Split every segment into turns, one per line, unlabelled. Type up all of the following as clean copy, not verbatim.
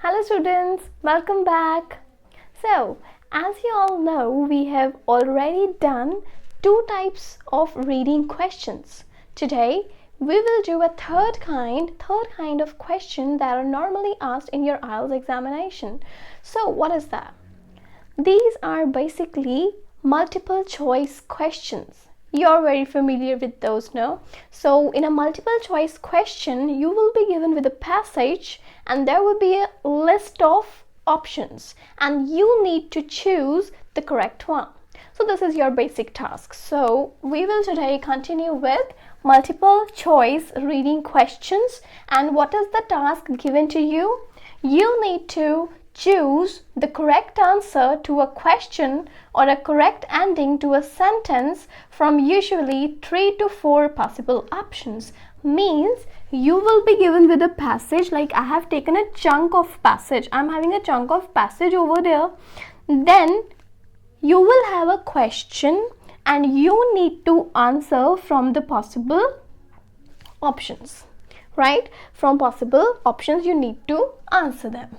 Hello students, welcome back. So, as you all know, we have already done two types of reading questions. Today, we will do a third kind of question that are normally asked in your Ielts examination. So, what is that? These are basically multiple choice questions. You're very familiar with those, no? So in a multiple choice question, you will be given with a passage and there will be a list of options and you need to choose the correct one. So this is your basic task. So we will today continue with multiple choice reading questions. And what is the task given to you? You need to choose the correct answer to a question or a correct ending to a sentence from usually 3 to 4 possible options. Means you will be given with a passage, like I have taken a chunk of passage. I'm having a chunk of passage over there. Then you will have a question and you need to answer from the possible options, right? From possible options you need to answer them.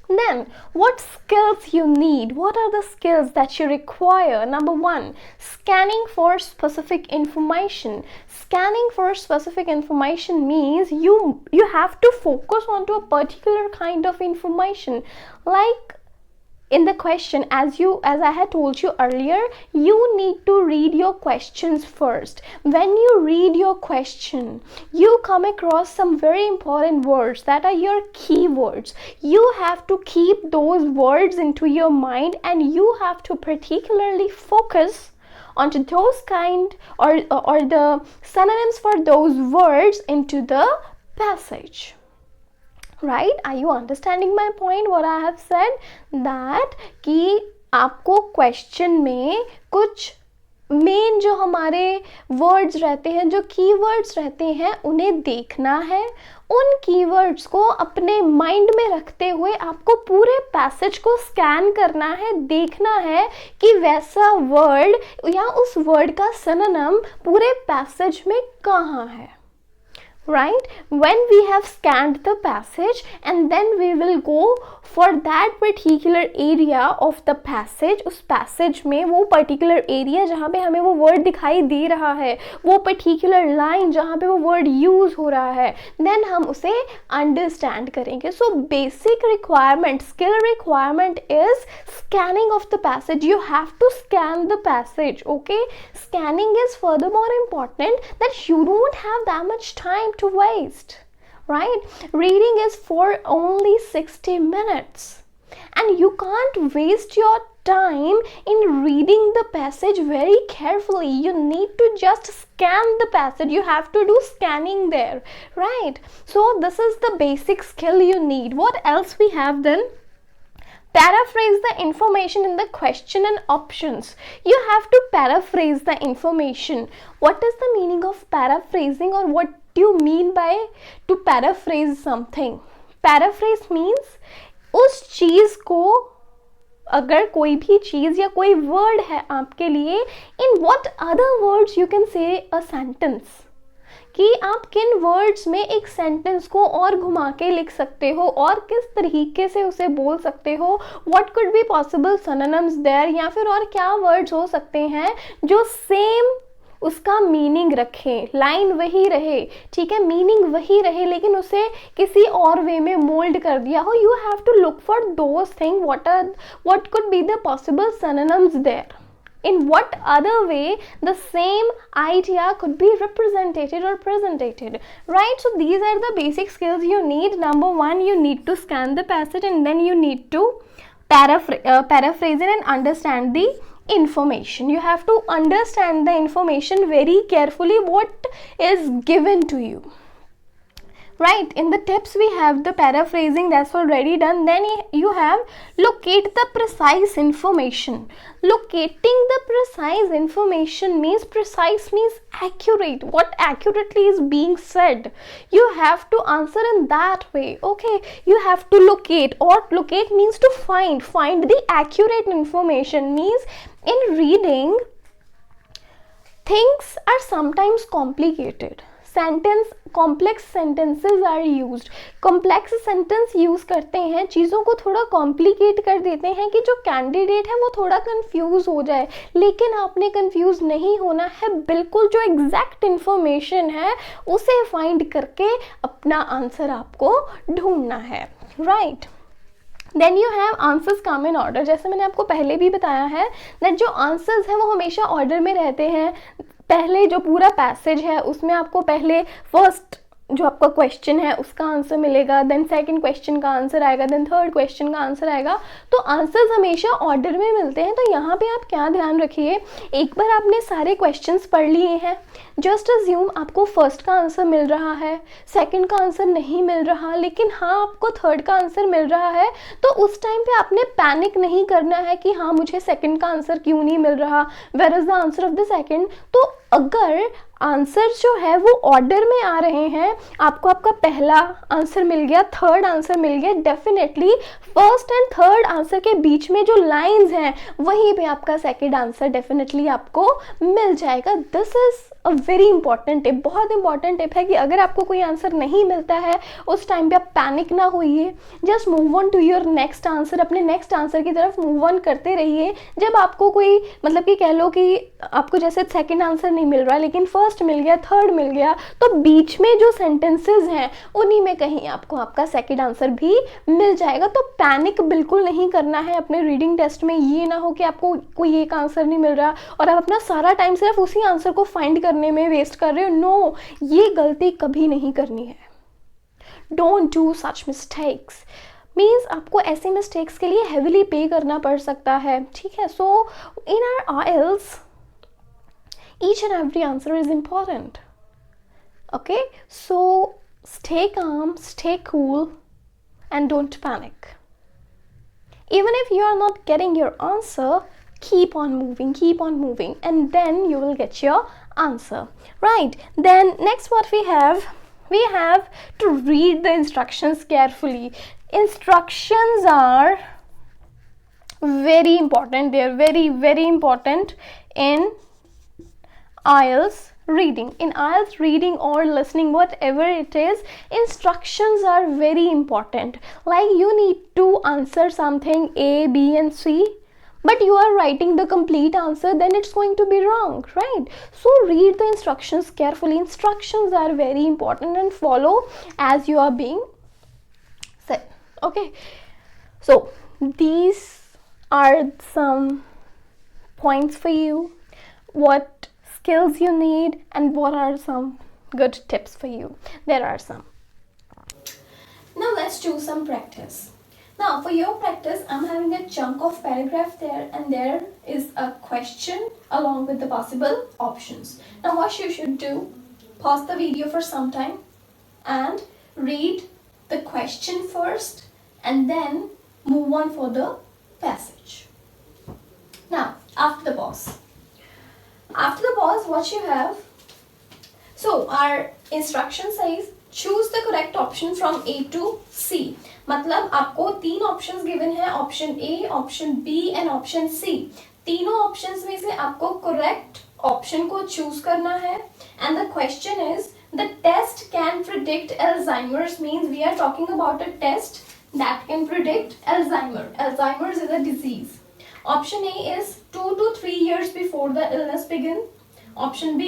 Then, what skills you need? What are the skills that you require? Number 1, scanning for specific information. Scanning for specific information means you have to focus onto a particular kind of information. Like in the question, as I had told you earlier, you need to read your questions first. When you read your question, you come across some very important words that are your keywords. You have to keep those words into your mind and you have to particularly focus onto those kind or the synonyms for those words into the passage. Right? Are you understanding my point? What I have said that कि आपको question में कुछ main जो हमारे words रहते हैं, जो keywords रहते हैं, उन्हें देखना है. उन कीवर्ड्स को अपने माइंड में रखते हुए आपको पूरे पैसेज को स्कैन करना है, देखना है कि वैसा वर्ड या उस वर्ड का सिनोनिम पूरे पैसेज में कहाँ है. Right? When we have scanned the passage and then we will go for that particular area of the passage. उस passage में वो particular area जहाँ पे हमें वो word दिखाई दे रहा है, वो particular line जहाँ पे वो word use हो रहा है, then हम उसे understand करेंगे. So basic requirement, skill requirement is scanning of the passage. You have to scan the passage. Okay? Scanning is furthermore important that you don't have that much time to waste, right? Reading is for only 60 minutes and you can't waste your time in reading the passage very carefully. You need to just scan the passage. You have to do scanning there, right? So this is the basic skill you need. What else we have then? Paraphrase the information in the question and options. You have to paraphrase the information. What is the meaning of paraphrasing, or what do you mean by to paraphrase something? Paraphrase means उस चीज को, अगर कोई भी चीज या कोई word है आपके लिए, in what other words you can say a sentence. कि आप किन वर्ड्स में एक सेंटेंस को और घुमा के लिख सकते हो और किस तरीके से उसे बोल सकते हो. What could be possible synonyms there, या फिर और क्या वर्ड्स हो सकते हैं जो सेम उसका मीनिंग रखें, लाइन वही रहे, ठीक है, मीनिंग वही रहे, लेकिन उसे किसी और वे में मोल्ड कर दिया हो. You have to look for those thing. What could be the possible synonyms there. In what other way the same idea could be represented or presented, right? So these are the basic skills you need. Number 1, you need to scan the passage and then you need to paraphrase it and understand the information. You have to understand the information very carefully what is given to you. Right, in the tips we have the paraphrasing, that's already done. Then you have locate the precise information. Locating the precise information means, precise means accurate, what accurately is being said. You have to answer in that way. Okay, you have to locate, or locate means to find the accurate information. Means in reading, things are sometimes complicated. Sentence complex sentences are used. Complex sentence use करते हैं, चीज़ों को थोड़ा complicate कर देते हैं कि जो कैंडिडेट है वो थोड़ा कंफ्यूज हो जाए, लेकिन आपने कंफ्यूज नहीं होना है, बिल्कुल जो एग्जैक्ट इंफॉर्मेशन है उसे फाइंड करके अपना आंसर आपको ढूंढना है, right. Then you have answers come in order. जैसे मैंने आपको पहले भी बताया है दैट जो आंसर्स हैं वो हमेशा ऑर्डर में रहते हैं। पहले जो पूरा पैसेज है उसमें आपको पहले फर्स्ट जो आपका क्वेश्चन है उसका आंसर मिलेगा, देन सेकंड क्वेश्चन का आंसर आएगा, देन थर्ड क्वेश्चन का आंसर आएगा। तो आंसर्स हमेशा ऑर्डर में मिलते हैं। तो यहाँ पे आप क्या ध्यान रखिए, एक बार आपने सारे क्वेश्चंस पढ़ लिए हैं, जस्ट अज्यूम आपको फर्स्ट का आंसर मिल रहा है, सेकंड का आंसर नहीं मिल रहा, लेकिन हाँ आपको थर्ड का आंसर मिल रहा है, तो उस टाइम पे आपने पैनिक नहीं करना है कि हाँ मुझे सेकंड का आंसर क्यों नहीं मिल रहा, where is the answer of the second. तो अगर आंसर जो है वो ऑर्डर में आ रहे हैं, आपको आपका पहला आंसर मिल गया, थर्ड आंसर मिल गया, definitely first and third answer के बीच में जो लाइंस हैं वहीं पे आपका सेकंड आंसर डेफिनेटली आपको मिल जाएगा। This is a very important tip, बहुत इंपॉर्टेंट टिप है कि अगर आपको कोई आंसर नहीं मिलता है उस टाइम पे आप पैनिक ना होइए, just move on to your next answer, अपने नेक्स्ट आंसर की तरफ मूव ऑन करते रहिए। जब आपको कोई मतलब कि कह लो कि आपको जैसे सेकंड आंसर नहीं मिल रहा लेकिन फर्स्ट मिल गया, थर्ड मिल गया, तो बीच में जो सेंटेंसेस हैं उन्हीं में कहीं आपको आपका सेकंड आंसर भी मिल जाएगा। तो पैनिक बिल्कुल नहीं करना है अपने रीडिंग टेस्ट में। ये ना हो कि आपको कोई एक आंसर नहीं मिल रहा और आप अपना सारा टाइम सिर्फ उसी आंसर को फाइंड करने में वेस्ट कर रहे हो। नो, ये गलती कभी नहीं करनी है। Don't do such mistakes. Means आपको ऐसे मिस्टेक्स के लिए हेविली पे करना पड़ सकता है, ठीक है। So in our aisles each and every answer is important, okay? So stay calm, stay cool, and don't panic. Even if you are not getting your answer, keep on moving, and then you will get your answer, right? Then next what we have to read the instructions carefully. Instructions are very important. They are very, very important in IELTS reading. In IELTS reading or listening, whatever it is, instructions are very important. Like you need to answer something A, B and C, but you are writing the complete answer, then it's going to be wrong, right? So read the instructions carefully. Instructions are very important and follow as you are being said, okay? So these are some points for you, what skills you need, and what are some good tips for you. There are some. Now let's do some practice. Now for your practice, I'm having a chunk of paragraph there, and there is a question along with the possible options. Now what you should do, pause the video for some time and read the question first and then move on for the passage. Now after the pause, what you have, so our instruction says choose the correct option from A to C. मतलब आपको 3 options given है, option A, option B and option C. तीनों options में से आपको correct option को choose करना है। And the question is the test can predict Alzheimer's, means we are talking about a test that can predict Alzheimer. Alzheimer's is a disease. Option A is 2 to 3 years before the illness begins. Option B,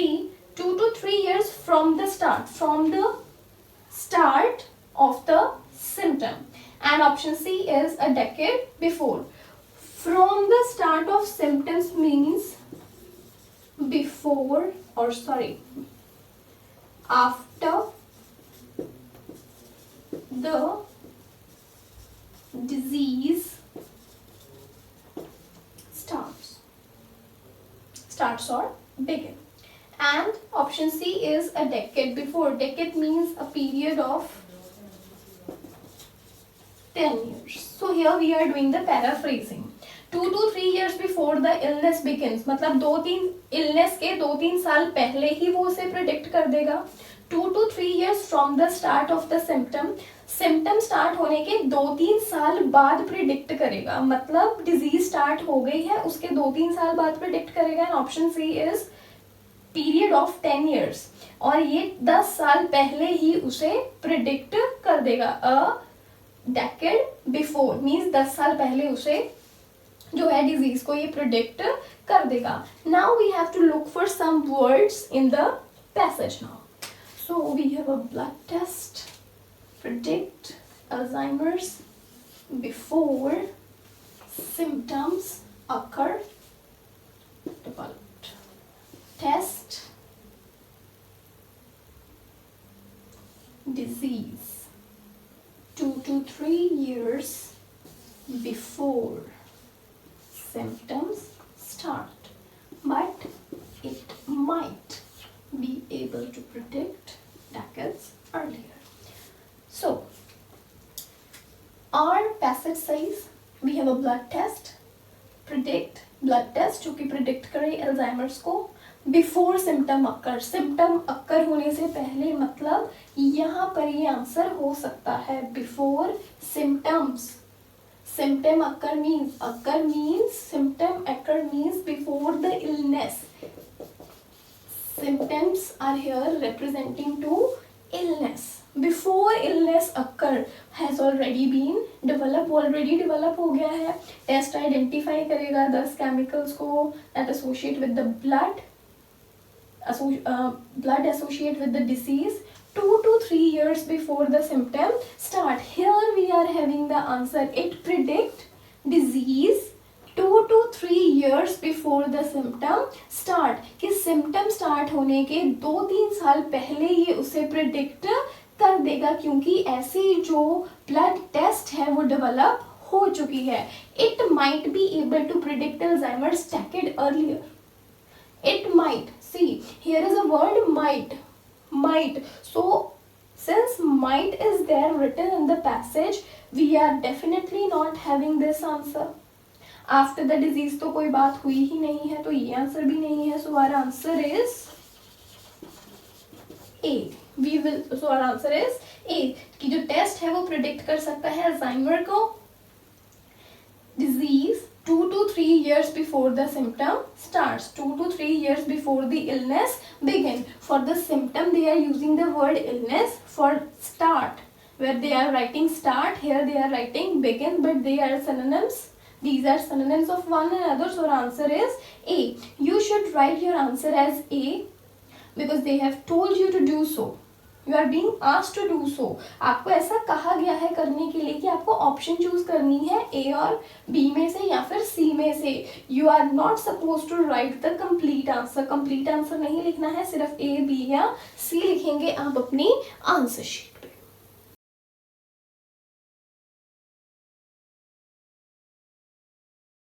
2 to 3 years from the start of the symptom. And option C is a decade before. From the start of symptoms means after the disease starts or begin. And option C is a decade before. Decade means a period of 10 years. So here we are doing the paraphrasing. 2 to 3 years before the illness begins, मतलब 2-3 illness के 2-3 साल पहले ही वो उसे predict कर देगा. 2 to 3 years from the start of the symptom start होने के 2-3 साल बाद प्रिडिक्ट करेगा, मतलब डिजीज स्टार्ट हो गई है उसके 2-3 साल बाद प्रिडिक्ट करेगा. And option C is period of 10 years, और ये 10 साल पहले ही उसे प्रिडिक्ट कर देगा. अ डेकेड बिफोर मीन्स 10 साल पहले उसे जो है डिजीज को ये प्रिडिक्ट कर देगा. Now we have to look for some words in the passage now. So we have a blood test, predict Alzheimer's before symptoms occur, developed. Test disease 2 to 3 years before symptoms start, but it might be able to predict decades earlier. So, our passage says we have a blood test, predict blood test जो कि predict करे Alzheimer's को before symptom occur. symptom occur होने से पहले मतलब यहाँ पर ये आंसर हो सकता है before symptoms. symptom occur means symptom occur means before the illness. Symptoms are here representing to illness. Before illness occur has already been developed, already develop हो गया है. टेस्ट आइडेंटिफाई करेगा 10 केमिकल्स को that associate with the blood, blood associate with the disease 2 to 3 years before the symptom start. Here we are having the answer. It predict disease 2 to 3 years before the symptom start. कि symptom start होने के 2-3 साल पहले ये उसे predict कर देगा, क्योंकि ऐसी जो ब्लड टेस्ट है वो डेवलप हो चुकी है. It might be able to predict Alzheimer's decade earlier. It might. See, here is a word might. So, since might is there written in the passage, we are definitely not having this answer. After the disease तो कोई बात हुई ही नहीं है, तो ये answer भी नहीं है. So, our answer is A. So our answer is A. कि जो टेस्ट है वो प्रिडिक्ट कर सकता है अल्जाइमर को disease 2 to 3 years before the symptom starts. 2 to 3 years before the illness begin. For the symptom they are using the word illness. For start, where they are writing start, here they are writing begin, but they are synonyms. These are synonyms of one another. So our answer is A. You should write your answer as A because they have told you to do so. You are being asked to do so. आपको ऐसा कहा गया है करने के लिए कि आपको ऑप्शन चूज करनी है A और B में से या फिर C में से. You are not supposed to write the complete answer. complete answer नहीं लिखना है, सिर्फ A, B या C लिखेंगे आप अपनी आंसर शीट.